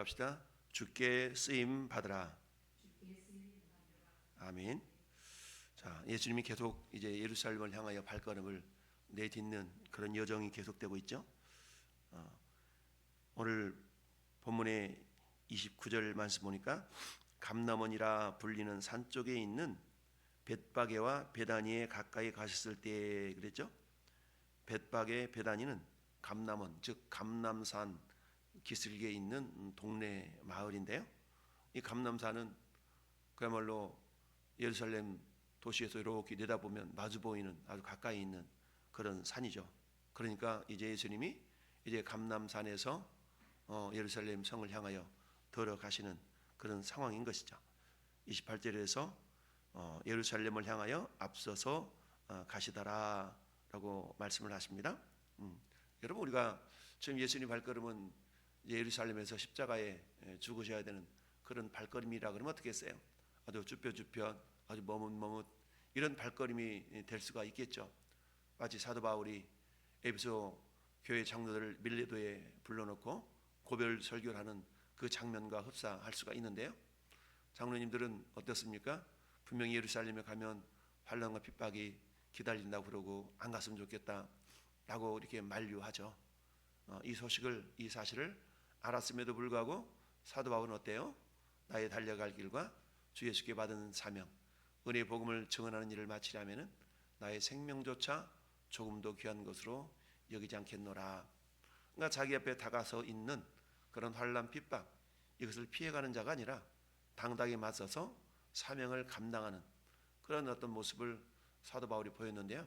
합시다. 주께 쓰임 받으라. 아멘. 자, 예수님이 계속 이제 예루살렘을 향하여 발걸음을 내딛는 그런 여정이 계속되고 있죠. 오늘 본문의 29절 말씀 보니까 감람원이라 불리는 산 쪽에 있는 벳바게와 베다니에 가까이 가셨을 때 그랬죠. 벳바게 베다니는 감람원, 즉 감람산 기슭에 있는 동네 마을인데요. 이 감람산은 그야말로 예루살렘 도시에서 이렇게 내다보면 마주 보이는 아주 가까이 있는 그런 산이죠. 그러니까 이제 예수님이 이제 감람산에서 예루살렘 성을 향하여 들어가시는 그런 상황인 것이죠. 28절에서 예루살렘을 향하여 앞서서 가시더라라고 말씀을 하십니다. 여러분, 우리가 지금 예수님 발걸음은 예루살렘에서 십자가에 죽으셔야 되는 그런 발걸음이라 그러면 어떻게 했어요? 아주 쭈뼛쭈뼛, 아주 머뭇머뭇 이런 발걸음이 될 수가 있겠죠. 마치 사도 바울이 에베소 교회 장로들을 밀레도에 불러놓고 고별 설교를 하는 그 장면과 흡사할 수가 있는데요. 장로님들은 어떻습니까? 분명히 예루살렘에 가면 환난과 핍박이 기다린다고 그러고 안 갔으면 좋겠다라고 이렇게 만류하죠. 이 소식을, 이 사실을 알았음에도 불구하고 사도 바울은 어때요? 나의 달려갈 길과 주 예수께 받은 사명, 은혜의 복음을 증언하는 일을 마치려면은 나의 생명조차 조금도 귀한 것으로 여기지 않겠노라. 그러니까 자기 앞에 다가서 있는 그런 환난 핍박, 이것을 피해가는 자가 아니라 당당히 맞서서 사명을 감당하는 그런 어떤 모습을 사도 바울이 보였는데요.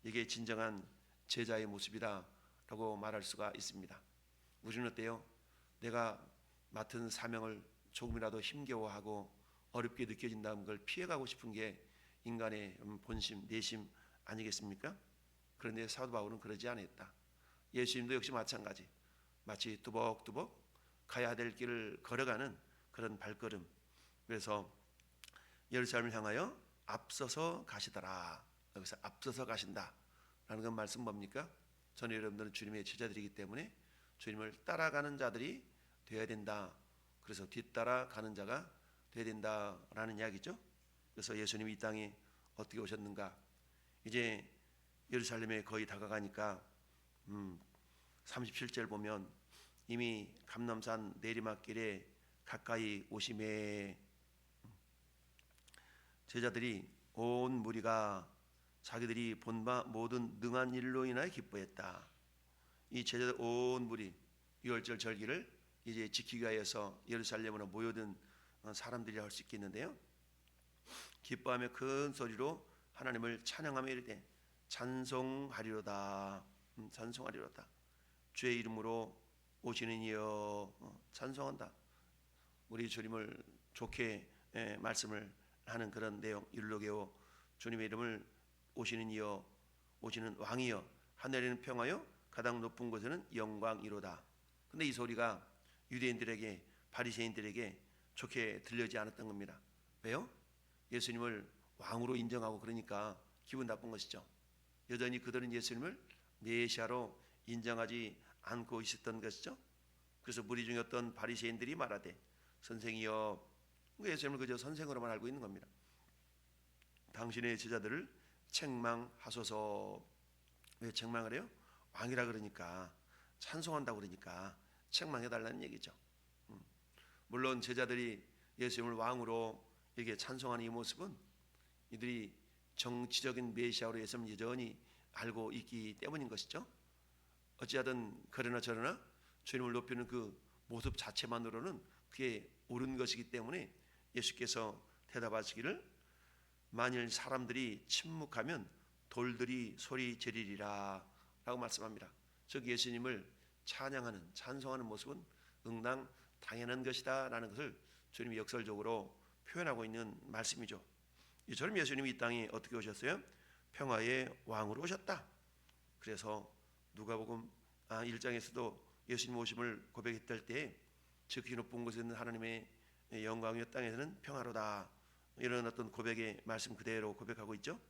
이게 진정한 제자의 모습이다라고 말할 수가 있습니다. 우리는 어때요? 내가 맡은 사명을 조금이라도 힘겨워하고 어렵게 느껴진다는 걸 피해가고 싶은 게 인간의 본심, 내심 아니겠습니까? 그런데 사도 바울은 그러지 않았다. 예수님도 역시 마찬가지. 마치 뚜벅뚜벅 가야 될 길을 걸어가는 그런 발걸음. 그래서 예루살렘을 향하여 앞서서 가시더라. 여기서 앞서서 가신다라는 건 말씀 뭡니까? 저는 여러분들은 주님의 제자들이기 때문에 주님을 따라가는 자들이 되어야 된다. 그래서 뒤따라가는 자가 되어야 된다라는 이야기죠. 그래서 예수님이 이 땅에 어떻게 오셨는가? 이제 예루살렘에 거의 다가가니까 37절 보면 이미 감람산 내리막길에 가까이 오심에 제자들이 온 무리가 자기들이 본 바 모든 능한 일로 인하여 기뻐했다. 이 제자들 온 무리 유월절 절기를 이제 지키기 위해서 예루살렘으로 모여든 사람들이 할 수 있겠는데요. 기뻐하며 큰 소리로 하나님을 찬양하며 이르되 찬송하리로다. 찬송하리로다. 주의 이름으로 오시는 이여 찬송한다. 우리 주님을 좋게 말씀을 하는 그런 내용. 율로게오 주님의 이름을 오시는 이여, 오시는 왕이여, 하늘에는 평화여, 가장 높은 곳에는 영광이로다. 근데 이 소리가 유대인들에게, 바리새인들에게 좋게 들려지 않았던 겁니다. 왜요? 예수님을 왕으로 인정하고 그러니까 기분 나쁜 것이죠. 여전히 그들은 예수님을 메시아로 인정하지 않고 있었던 것이죠. 그래서 무리 중에 어떤 바리새인들이 말하되 선생이여, 예수님을 그저 선생으로만 알고 있는 겁니다. 당신의 제자들을 책망하소서. 왜 책망을 해요? 왕이라 그러니까, 찬송한다고 그러니까 책망해달라는 얘기죠. 물론 제자들이 예수님을 왕으로 이렇게 찬송하는 이 모습은 이들이 정치적인 메시아로 예수님을 여전히 알고 있기 때문인 것이죠. 어찌하든 그러나 저러나 주님을 높이는 그 모습 자체만으로는 그게 옳은 것이기 때문에 예수께서 대답하시기를 만일 사람들이 침묵하면 돌들이 소리 지르리라 라고 말씀합니다. 즉 예수님을 찬양하는, 찬송하는 모습은 응당 당연한 것이다 라는 것을 주님이 역설적으로 표현하고 있는 말씀이죠. 이처럼 예수님이 이 땅에 어떻게 오셨어요? 평화의 왕으로 오셨다. 그래서 누가복음 1장에서도 예수님 오심을 고백했을 때 지극히 높은 곳에 있는 하나님의 영광이여 땅에서는 평화로다. 이런 어떤 고백의 말씀 그대로 고백하고 있죠.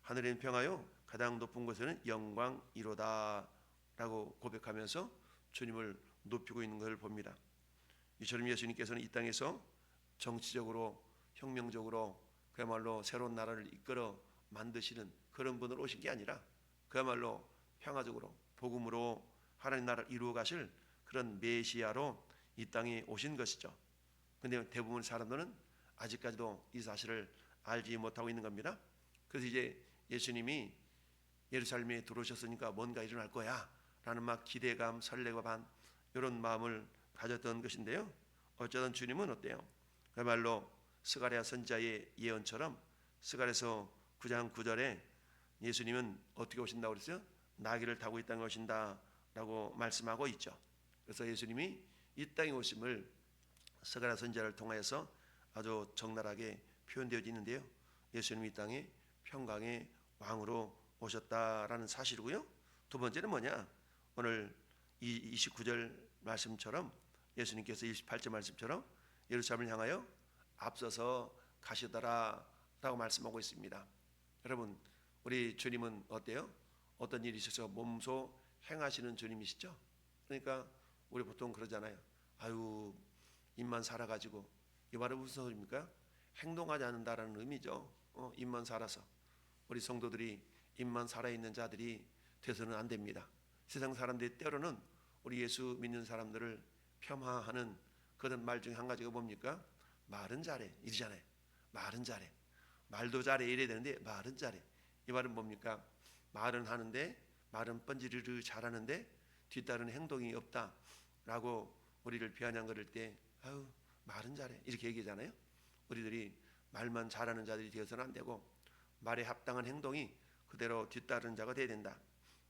하늘에는 평화요, 가장 높은 곳에는 영광이로다 라고 고백하면서 주님을 높이고 있는 것을 봅니다. 이처럼 예수님께서는 이 땅에서 정치적으로 혁명적으로 그야말로 새로운 나라를 이끌어 만드시는 그런 분으로 오신 게 아니라 그야말로 평화적으로 복음으로 하나님 나라를 이루어 가실 그런 메시아로 이 땅에 오신 것이죠. 그런데 대부분 사람들은 아직까지도 이 사실을 알지 못하고 있는 겁니다. 그래서 이제 예수님이 예루살렘에 들어오셨으니까 뭔가 일어날 거야 라는 막 기대감, 설레고 반 이런 마음을 가졌던 것인데요. 어쩌던 주님은 어때요? 그야말로 스가랴 선지자의 예언처럼 스가랴서 9장 9절에 예수님은 어떻게 오신다고 그랬어요? 나귀를 타고 이 땅에 오신다라고 말씀하고 있죠. 그래서 예수님이 이 땅에 오심을 스가랴 선지자를 통하여서 아주 적나라하게 표현되어 있는데요. 예수님이 이 땅에 평강의 왕으로 오셨다라는 사실이고요. 두 번째는 뭐냐? 오늘 이 29절 말씀처럼 예수님께서 28절 말씀처럼 예루살렘을 향하여 앞서서 가시더라라고 말씀하고 있습니다. 여러분, 우리 주님은 어때요? 어떤 일이 있어서 몸소 행하시는 주님이시죠. 그러니까 우리 보통 그러잖아요. 아유, 입만 살아가지고. 이 말은 무슨 소리입니까? 행동하지 않는다라는 의미죠. 입만 살아서. 우리 성도들이 입만 살아있는 자들이 돼서는 안 됩니다. 세상 사람들이 때로는 우리 예수 믿는 사람들을 폄하하는 그런 말 중에 한 가지가 뭡니까? 말은 잘해 이러잖아요. 말은 잘해, 말도 잘해 이래야 되는데 말은 잘해. 이 말은 뭡니까? 말은 하는데 말은 뻔지르르 잘하는데 뒤따르는 행동이 없다라고 우리를 비아냥거릴 때 아유 말은 잘해 이렇게 얘기하잖아요. 우리들이 말만 잘하는 자들이 되어서는 안 되고 말에 합당한 행동이 그대로 뒤따르는 자가 되어야 된다.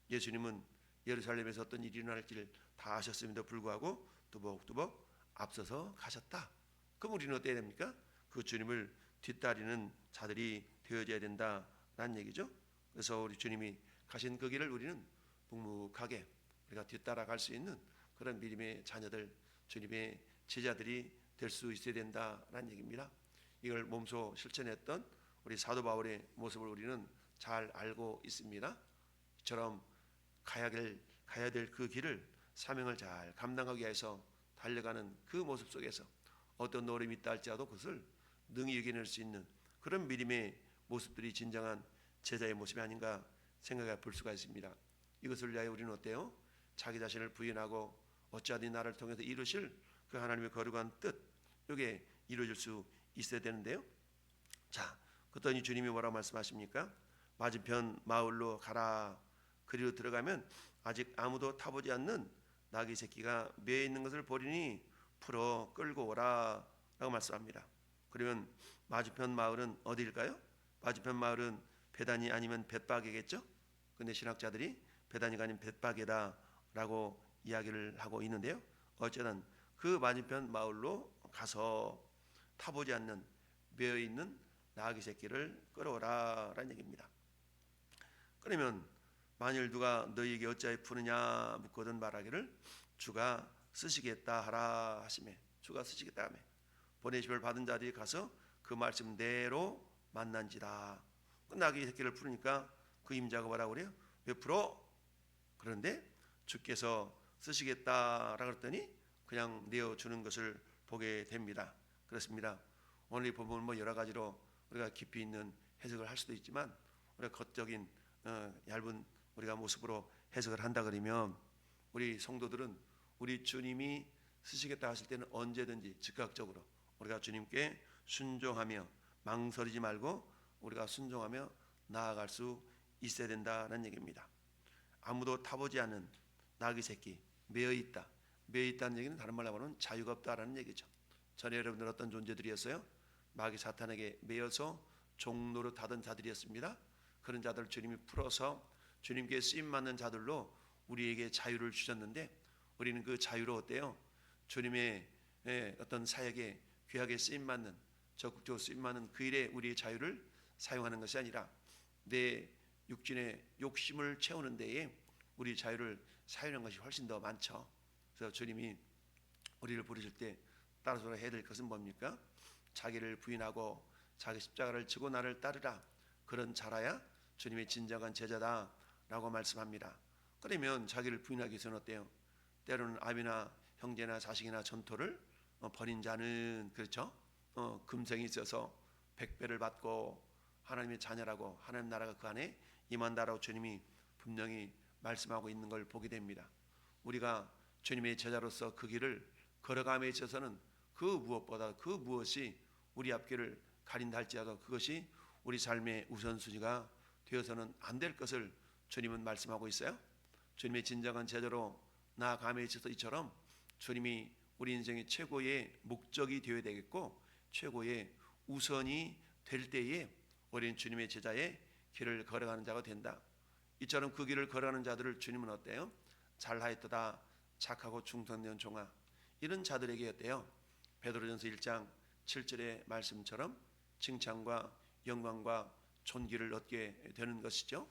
예수님은 예루살렘에서 어떤 일이 일어날지를 다 아셨음에도 불구하고 뚜벅뚜벅 앞서서 가셨다. 그럼 우리는 어때야 됩니까? 그 주님을 뒤따르는 자들이 되어져야 된다라는 얘기죠. 그래서 우리 주님이 가신 그 길을 우리는 묵묵하게 우리가 뒤따라갈 수 있는 그런 믿음의 자녀들, 주님의 제자들이 될 수 있어야 된다라는 얘기입니다. 이걸 몸소 실천했던 우리 사도 바울의 모습을 우리는 잘 알고 있습니다. 이처럼 가야 될 그 길을 사명을 잘 감당하기 위해서 달려가는 그 모습 속에서 어떤 어려움이 있다 할지라도 그것을 능히 이겨낼 수 있는 그런 믿음의 모습들이 진정한 제자의 모습이 아닌가 생각해 볼 수가 있습니다. 이것을 위하여 우리는 어때요? 자기 자신을 부인하고 어찌하든 나를 통해서 이루실 그 하나님의 거룩한 뜻, 이게 이루어질 수 있어야 되는데요. 자, 그랬더니 주님이 뭐라고 말씀하십니까? 맞은편 마을로 가라. 그리로 들어가면 아직 아무도 타보지 않는 나귀 새끼가 매어 있는 것을 보리니 풀어 끌고 오라 라고 말씀합니다. 그러면 맞은편 마을은 어디일까요? 맞은편 마을은 베다니 아니면 벳바게겠죠. 근데 신학자들이 베다니가 아닌 벳바게다 라고 이야기를 하고 있는데요. 어쨌든 그 맞은편 마을로 가서 타보지 않는 매어 있는 나귀 새끼를 끌어오라 라는 얘기입니다. 그러면 만일 누가 너희에게 어찌하여 푸느냐 묻거든 말하기를 주가 쓰시겠다 하라 하시매. 주가 쓰시겠다 하매 보내심을 받은 자들이 가서 그 말씀대로 만난지라. 그 나귀 새끼를 풀으니까 그 임자가 뭐라고 그래요? 왜 풀어? 그런데 주께서 쓰시겠다라 그랬더니 그냥 내어주는 것을 보게 됩니다. 그렇습니다. 오늘 이 본문은 뭐 여러 가지로 우리가 깊이 있는 해석을 할 수도 있지만 우리가 겉적인 얇은 우리가 모습으로 해석을 한다 그러면 우리 성도들은 우리 주님이 쓰시겠다 하실 때는 언제든지 즉각적으로 우리가 주님께 순종하며 망설이지 말고 우리가 순종하며 나아갈 수 있어야 된다는 얘기입니다. 아무도 타보지 않은 나귀 새끼 매어 있다는 얘기는 다른 말로 하면 자유가 없다라는 얘기죠. 전에 여러분들 어떤 존재들이었어요? 마귀 사탄에게 매여서 종로로 타던 자들이었습니다. 그런 자들을 주님이 풀어서 주님께 쓰임 받는 자들로 우리에게 자유를 주셨는데 우리는 그 자유로 어때요? 주님의 어떤 사역에 귀하게 쓰임 받는 적극적으로 쓰임 받는 그 일에 우리의 자유를 사용하는 것이 아니라 내 육신의 욕심을 채우는 데에 우리 자유를 사용하는 것이 훨씬 더 많죠. 그래서 주님이 우리를 부르실 때 따라서 해야 될 것은 뭡니까? 자기를 부인하고 자기 십자가를 지고 나를 따르라. 그런 자라야 주님의 진정한 제자다라고 말씀합니다. 그러면 자기를 부인하기 위해서는 어때요? 때로는 아비나 형제나 자식이나 전토를 버린 자는 그렇죠. 금생이 있어서 백배를 받고 하나님의 자녀라고 하나님 나라가 그 안에 임한다라고 주님이 분명히 말씀하고 있는 걸 보게 됩니다. 우리가 주님의 제자로서 그 길을 걸어감에 있어서는 그 무엇보다 그 무엇이 우리 앞길을 가린다 할지라도 그것이 우리 삶의 우선순위가 되어서는 안 될 것을 주님은 말씀하고 있어요. 주님의 진정한 제자로 나아감에 있어서 이처럼 주님이 우리 인생의 최고의 목적이 되어야 되겠고 최고의 우선이 될 때에 우리는 주님의 제자의 길을 걸어가는 자가 된다. 이처럼 그 길을 걸어가는 자들을 주님은 어때요? 잘하였도다 착하고 충성된 종아, 이런 자들에게 어때요? 베드로전서 1장 7절의 말씀처럼 칭찬과 영광과 존귀를 얻게 되는 것이죠.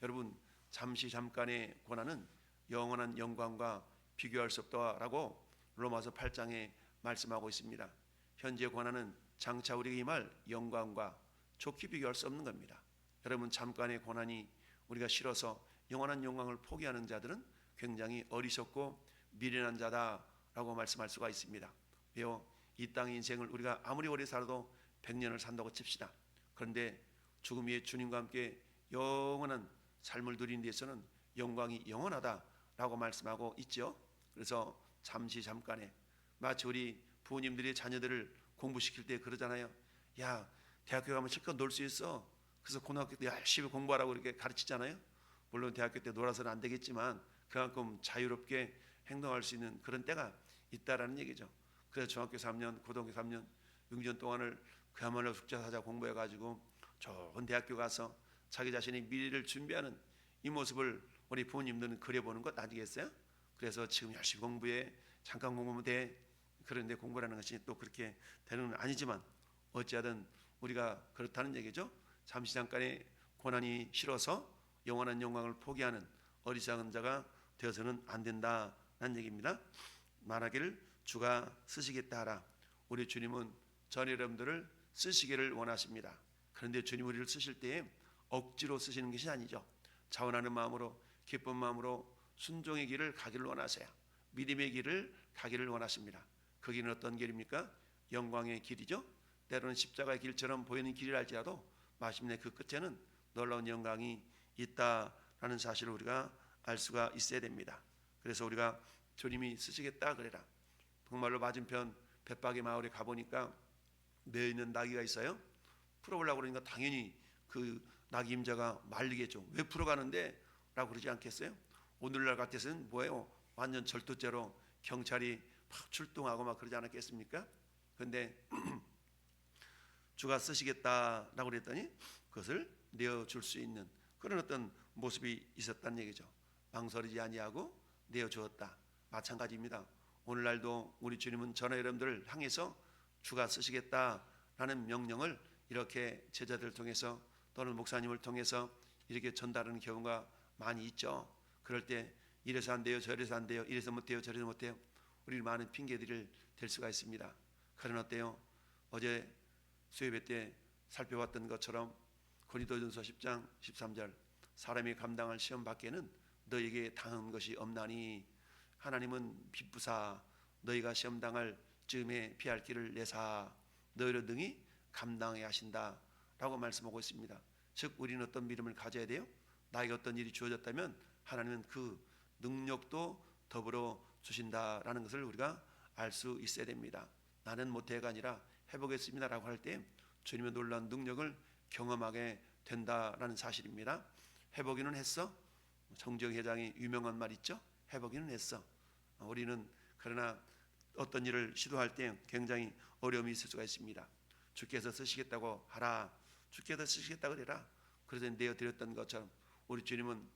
여러분, 잠시 잠깐의 고난은 영원한 영광과 비교할 수 없다라고 로마서 8장에 말씀하고 있습니다. 현재 고난은 장차 우리에게 임할 영광과 좋게 비교할 수 없는 겁니다. 여러분, 잠깐의 고난이 우리가 싫어서 영원한 영광을 포기하는 자들은 굉장히 어리석고 미련한 자다라고 말씀할 수가 있습니다. 왜요? 이 땅의 인생을 우리가 아무리 오래 살아도 100년을 산다고 칩시다. 그런데 죽음 위에 주님과 함께 영원한 삶을 누리는 데서는 영광이 영원하다라고 말씀하고 있죠. 그래서 잠시 잠깐에 마치 우리 부모님들이 자녀들을 공부시킬 때 그러잖아요. 야, 대학교 가면 실컷 놀 수 있어. 그래서 고등학교 때 열심히 공부하라고 이렇게 가르치잖아요. 물론 대학교 때 놀아서는 안 되겠지만 그만큼 자유롭게 행동할 수 있는 그런 때가 있다라는 얘기죠. 그래서 중학교 3년, 고등학교 3년, 6년 동안을 그야말로 숙제사자 공부해가지고 좋은 대학교 가서 자기 자신의 미래를 준비하는 이 모습을 우리 부모님들은 그려보는 것 아니겠어요? 그래서 지금 열심히 공부해, 잠깐 공부하면 돼. 그런데 공부라는 것이 또 그렇게 되는 건 아니지만 어찌하든 우리가 그렇다는 얘기죠. 잠시 잠깐의 고난이 싫어서 영원한 영광을 포기하는 어리석은 자가 되어서는 안 된다는 얘기입니다. 말하기를 주가 쓰시겠다 하라. 우리 주님은 전 여러분들을 쓰시기를 원하십니다. 그런데 주님 우리를 쓰실 때에 억지로 쓰시는 것이 아니죠. 자원하는 마음으로 기쁜 마음으로 순종의 길을 가기를 원하세요. 믿음의 길을 가기를 원하십니다. 그 길은 어떤 길입니까? 영광의 길이죠. 때로는 십자가의 길처럼 보이는 길이라 할지라도 마침내 그 끝에는 놀라운 영광이 있다라는 사실을 우리가 알 수가 있어야 됩니다. 그래서 우리가 주님이 쓰시겠다 그래라. 정말로 맞은편 벳박의 마을에 가보니까 매어 있는 나귀가 있어요. 풀어보려고 그러니까 당연히 그 나귀 임자가 말리겠죠. 왜 풀어가는데? 라고 그러지 않겠어요? 오늘날 같아서는 뭐예요? 완전 절도죄로 경찰이 막 출동하고 막 그러지 않았겠습니까? 그런데 주가 쓰시겠다라고 그랬더니 그것을 내어줄 수 있는 그런 어떤 모습이 있었다는 얘기죠. 망설이지 아니하고 내어주었다. 마찬가지입니다. 오늘날도 우리 주님은 전하 여러분들을 향해서 주가 쓰시겠다라는 명령을 이렇게 제자들을 통해서 또는 목사님을 통해서 이렇게 전달하는 경우가 많이 있죠. 그럴 때 이래서 안 돼요, 저래서 안 돼요, 이래서 못해요, 저래서 못해요. 우리 많은 핑계들을 댈 수가 있습니다. 그러나 어때요? 어제 수요예배 때 살펴봤던 것처럼 고린도전서 10장 13절 사람이 감당할 시험 밖에는 너에게 당한 것이 없나니 하나님은 비부사 너희가 시험 당할 즈음에 피할 길을 내사 너희로 능히 감당해야 하신다라고 말씀하고 있습니다. 즉 우리는 어떤 믿음을 가져야 돼요? 나에게 어떤 일이 주어졌다면 하나님은 그 능력도 더불어 주신다라는 것을 우리가 알 수 있어야 됩니다. 나는 못해가 아니라 해보겠습니다라고 할 때 주님의 놀라운 능력을 경험하게 된다라는 사실입니다. 해보기는 했어. 정정 회장이 유명한 말 있죠. 해보기는 했어. 우리는 그러나 어떤 일을 시도할 때 굉장히 어려움이 있을 수가 있습니다. 주께서 쓰시겠다고 하라. 주께서 쓰시겠다고 그래라. 그래서 내어드렸던 것처럼 우리 주님은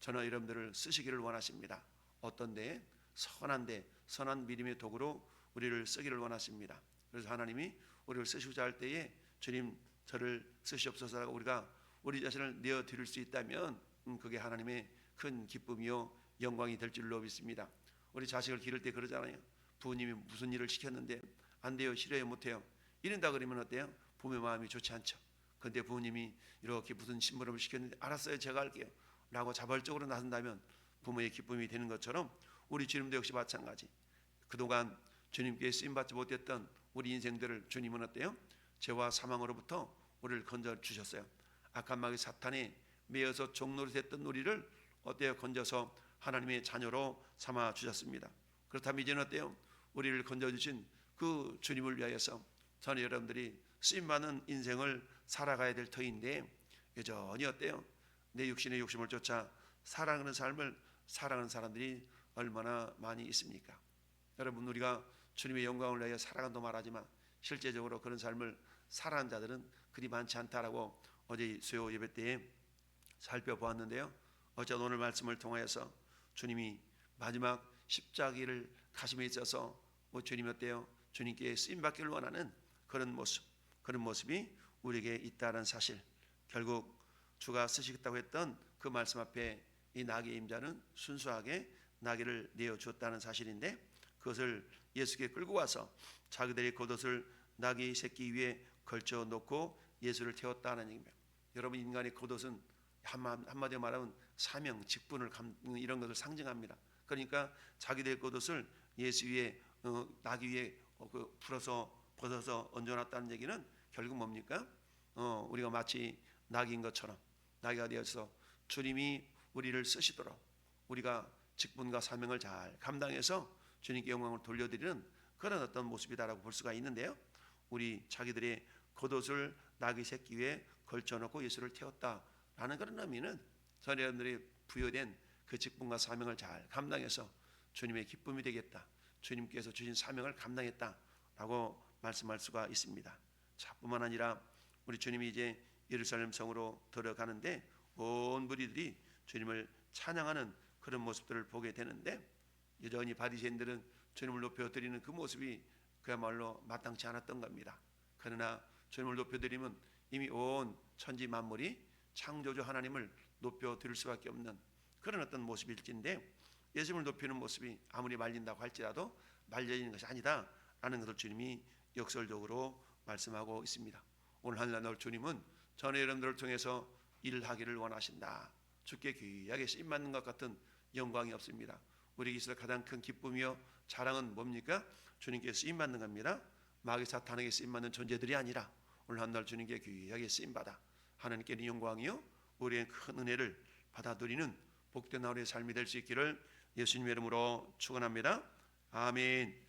저는 여러분들을 쓰시기를 원하십니다. 어떤 데에 선한데 선한 믿음의 도구로 우리를 쓰기를 원하십니다. 그래서 하나님이 우리를 쓰시고자 할 때에 주님 저를 쓰시옵소서라고 우리가 우리 자신을 내어드릴 수 있다면 그게 하나님의 큰 기쁨이요 영광이 될 줄로 믿습니다. 우리 자식을 기를 때 그러잖아요. 부모님이 무슨 일을 시켰는데 안 돼요, 싫어요, 못해요. 이런다 그러면 어때요? 부모의 마음이 좋지 않죠. 그런데 부모님이 이렇게 무슨 심부름을 시켰는데 알았어요, 제가 할게요 라고 자발적으로 나선다면 부모의 기쁨이 되는 것처럼 우리 주님도 역시 마찬가지. 그동안 주님께 쓰임받지 못했던 우리 인생들을 주님은 어때요? 죄와 사망으로부터 우리를 건져 주셨어요. 악한 마귀 사탄에 매여서 종노릇 했던 우리를 어때요? 건져서 하나님의 자녀로 삼아 주셨습니다. 그렇다면 이제는 어때요? 우리를 건져 주신 그 주님을 위하여서 저는 여러분들이 쓰임받는 인생을 살아가야 될 터인데, 여전히 어때요? 내 육신의 욕심을 쫓아 살아가는 삶을 살아가는 사람들이 얼마나 많이 있습니까? 여러분, 우리가 주님의 영광을 위하여 살아간다고 말하지만 실제적으로 그런 삶을 살아가는 자들은 그리 많지 않다라고 어제 수요 예배 때에 살펴보았는데요. 어쨌든 오늘 말씀을 통하여서 주님이 마지막 십자가를 가심에 있어서 주님이 어때요? 주님께 쓰임받기를 원하는 그런 모습이 우리에게 있다는 사실, 결국 주가 쓰시겠다고 했던 그 말씀 앞에 이 나귀의 임자는 순수하게 나귀를 내어주었다는 사실인데, 그것을 예수께 끌고 와서 자기들의 겉옷을 나귀 새끼 위에 걸쳐 놓고 예수를 태웠다는 얘기입니다. 여러분, 인간의 겉옷은 한마디로 말하면 사명, 직분을 이런 것을 상징합니다. 그러니까 자기들의 겉옷을 예수 위에 나귀 위에 풀어서 벗어서 얹어놨다는 얘기는 결국 뭡니까? 우리가 마치 나귀인 것처럼 나귀가 되어서 주님이 우리를 쓰시도록 우리가 직분과 사명을 잘 감당해서 주님께 영광을 돌려드리는 그런 어떤 모습이다라고 볼 수가 있는데요. 우리 자기들의 겉옷을 나귀 새끼 위에 걸쳐놓고 예수를 태웠다라는 그런 의미는 저희들이 부여된 그 직분과 사명을 잘 감당해서 주님의 기쁨이 되겠다, 주님께서 주신 사명을 감당했다라고 말씀할 수가 있습니다. 자, 뿐만 아니라 우리 주님이 이제 예루살렘 성으로 들어가는데 온 무리들이 주님을 찬양하는 그런 모습들을 보게 되는데, 여전히 바리새인들은 주님을 높여드리는 그 모습이 그야말로 마땅치 않았던 겁니다. 그러나 주님을 높여드리면 이미 온 천지 만물이 창조주 하나님을 높여드릴 수밖에 없는 그런 어떤 모습일진데, 예수님을 높이는 모습이 아무리 말린다고 할지라도 말려지는 것이 아니다 라는 것을 주님이 역설적으로 말씀하고 있습니다. 오늘 하늘날 주님은 전에 여러분들을 통해서 일을 하기를 원하신다. 주께 귀하게 쓰임받는 것 같은 영광이 없습니다. 우리에게 있어서 가장 큰 기쁨이요 자랑은 뭡니까? 주님께 쓰임받는 겁니다. 마귀 사탄에게 쓰임받는 존재들이 아니라 오늘 한날 주님께 귀하게 쓰임받아 하나님께 영광이요 우리의 큰 은혜를 받아 누리는 복된 하루의 삶이 될 수 있기를 예수님의 이름으로 축원합니다. 아멘.